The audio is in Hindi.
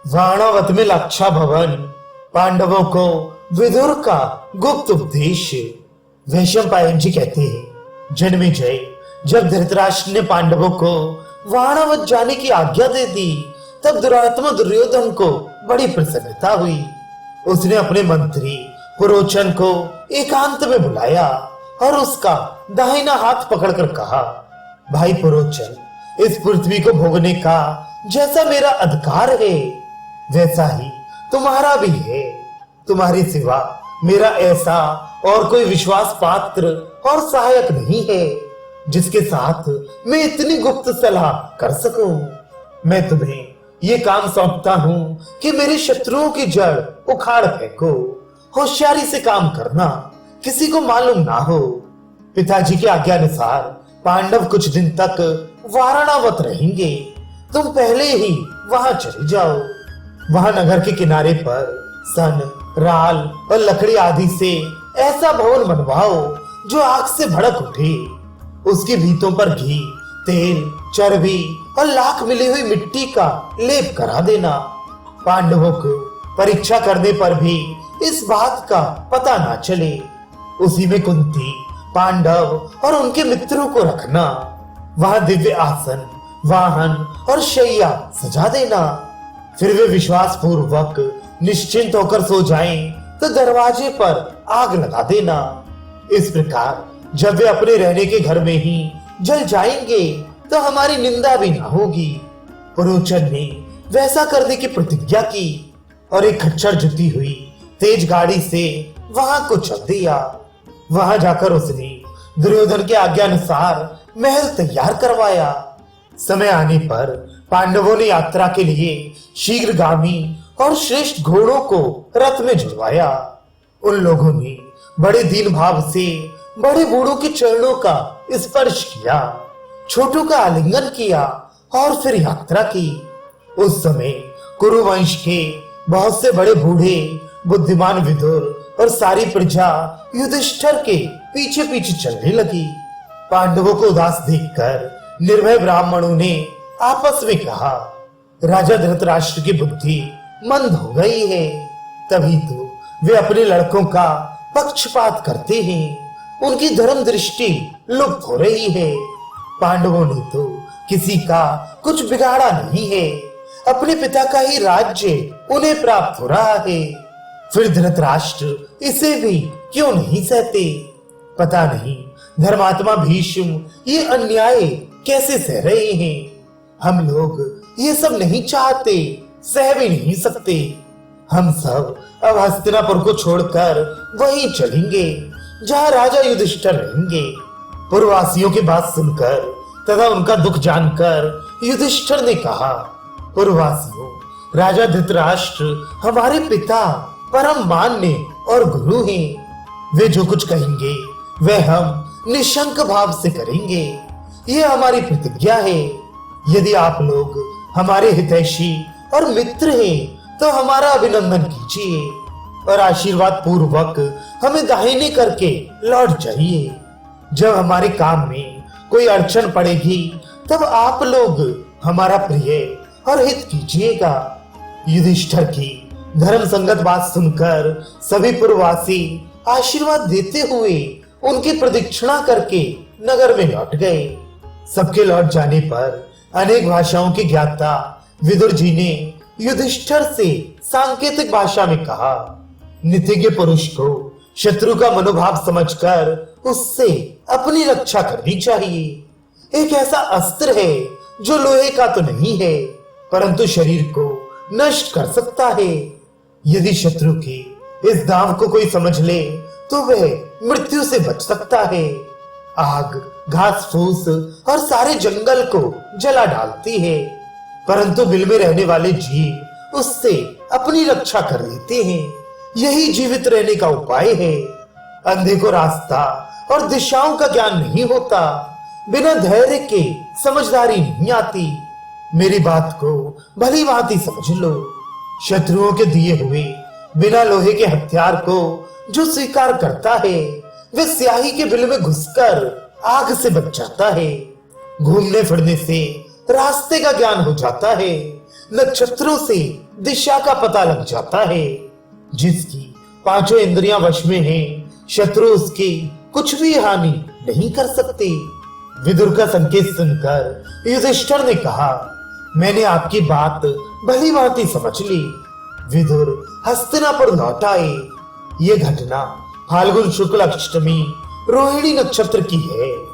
वाणावत में लाक्षा भवन पांडवों को विदुर का गुप्त उपदेश। वैशंपायन जी कहते हैं, जन्मेजय, जब धृतराष्ट्र ने पांडवों को वाणावत जाने की आज्ञा दे दी तब दुरात्मा दुर्योधन को बड़ी प्रसन्नता हुई। उसने अपने मंत्री पुरोचन को एकांत में बुलाया और उसका दाहिना हाथ पकड़कर कहा, भाई पुरोचन, इस पृथ्वी को भोगने का जैसा मेरा अधिकार है वैसा ही तुम्हारा भी है। तुम्हारे सिवा मेरा ऐसा और कोई विश्वास पात्र और सहायक नहीं है जिसके साथ मैं इतनी गुप्त सलाह कर सकूं। मैं तुम्हें ये काम सौंपता हूं कि मेरे शत्रुओं की जड़ उखाड़ फेंको। होशियारी से काम करना, किसी को मालूम ना हो। पिताजी की आज्ञा अनुसार पांडव कुछ दिन तक वाराणावत रहेंगे। तुम पहले ही वहां चले जाओ। वहां नगर के किनारे पर सन, राल और लकड़ी आदि से ऐसा भवन बनवाओ जो आग से भड़क उठे। उसकी भीतों पर घी, तेल, चर्बी और लाख मिली हुई मिट्टी का लेप करा देना। पांडवों को परीक्षा करने पर भी इस बात का पता ना चले। उसी में कुंती, पांडव और उनके मित्रों को रखना। वहां दिव्य आसन, वाहन और शैया सजा देना। फिर वे विश्वास पूर्वक निश्चिंत होकर सो जाएं तो दरवाजे पर आग लगा देना। इस प्रकार जब वे अपने रहने के घर में ही जल जाएंगे तो हमारी निंदा भी ना होगी। पुरोचन ने वैसा करने की प्रतिज्ञा की और एक खच्चर जुती हुई तेज गाड़ी से वहां को चल दिया। वहां जाकर उसने दुर्योधन के आज्ञा अनुसार महल तैयार करवाया। समय आने पर पांडवों ने यात्रा के लिए शीघ्रगामी और श्रेष्ठ घोड़ों को रथ में जुड़वाया। उन लोगों ने बड़े दीन भाव से बड़े बूढ़ों के चरणों का स्पर्श किया, छोटों का आलिंगन किया और फिर यात्रा की। उस समय कुरुवंश के बहुत से बड़े बूढ़े, बुद्धिमान विदुर और सारी प्रजा युधिष्ठिर के पीछे पीछे चलने लगी। पांडवों को उदास देखकर निर्भय ब्राह्मणों ने आपस में कहा, राजा धृतराष्ट्र की बुद्धि मंद हो गई है, तभी तो वे अपने लड़कों का पक्षपात करते हैं। उनकी धर्म दृष्टि लुप्त हो रही है। पांडवों ने तो किसी का कुछ बिगाड़ा नहीं है। अपने पिता का ही राज्य उन्हें प्राप्त हो रहा है। फिर धृतराष्ट्र इसे भी क्यों नहीं सहते? पता नहीं धर्मात्मा भीष्म ये अन्याय कैसे सह रहे हैं। हम लोग ये सब नहीं चाहते, सह भी नहीं सकते। हम सब अब हस्तिनापुर को छोड़कर वहीं चलेंगे जहां राजा युधिष्ठिर रहेंगे। पुरवासियों की बात सुनकर तथा उनका दुख जानकर युधिष्ठिर ने कहा, पुरवासियों, राजा धृतराष्ट्र हमारे पिता परम मान्य और गुरु हैं। वे जो कुछ कहेंगे वह हम निशंक भाव से करेंगे। ये हमारी प्रतिज्ञा है। यदि आप लोग हमारे हितैषी और मित्र हैं तो हमारा अभिनंदन कीजिए और आशीर्वाद पूर्वक हमें दाहिने करके लौट जाइए। जब हमारे काम में कोई अड़चन पड़ेगी तब आप लोग हमारा प्रिय और हित कीजिएगा। युधिष्ठिर की धर्म संगत बात सुनकर सभी पुरवासी आशीर्वाद देते हुए उनकी प्रदक्षिणा करके नगर में लौट गए। सबके लौट जाने पर अनेक भाषाओं के ज्ञाता विदुर जी ने युधिष्ठिर से सांकेतिक भाषा में कहा, नीतिज्ञ पुरुष को शत्रु का मनोभाव समझकर उससे अपनी रक्षा करनी चाहिए। एक ऐसा अस्त्र है जो लोहे का तो नहीं है परंतु शरीर को नष्ट कर सकता है। यदि शत्रु के इस दाव को कोई समझ ले तो वह मृत्यु से बच सकता है। आग, घास फूस और सारे जंगल को जला डालती है परंतु बिल में रहने वाले जीव उससे अपनी रक्षा कर लेते हैं। यही जीवित रहने का उपाय है। अंधे को रास्ता और दिशाओं का ज्ञान नहीं होता। बिना धैर्य के समझदारी नहीं आती। मेरी बात को भली भांति समझ लो। शत्रुओं के दिए हुए बिना लोहे के हथियार को जो स्वीकार करता है वह स्याही के बिल में घुसकर आग से बच जाता है। घूमने फिरने से रास्ते का ज्ञान हो जाता है। नक्षत्रों से दिशा का पता लग जाता है। जिसकी पांचों इंद्रियां वश में हैं, शत्रु उसकी कुछ भी हानि नहीं कर सकते। विदुर का संकेत सुनकर युधिष्ठिर ने कहा, मैंने आपकी बात भली भांति समझ ली। विदुर हस्तिनापुर लौट आए। ये घटना फाल्गुन शुक्ल अष्टमी रोहिणी नक्षत्र की है।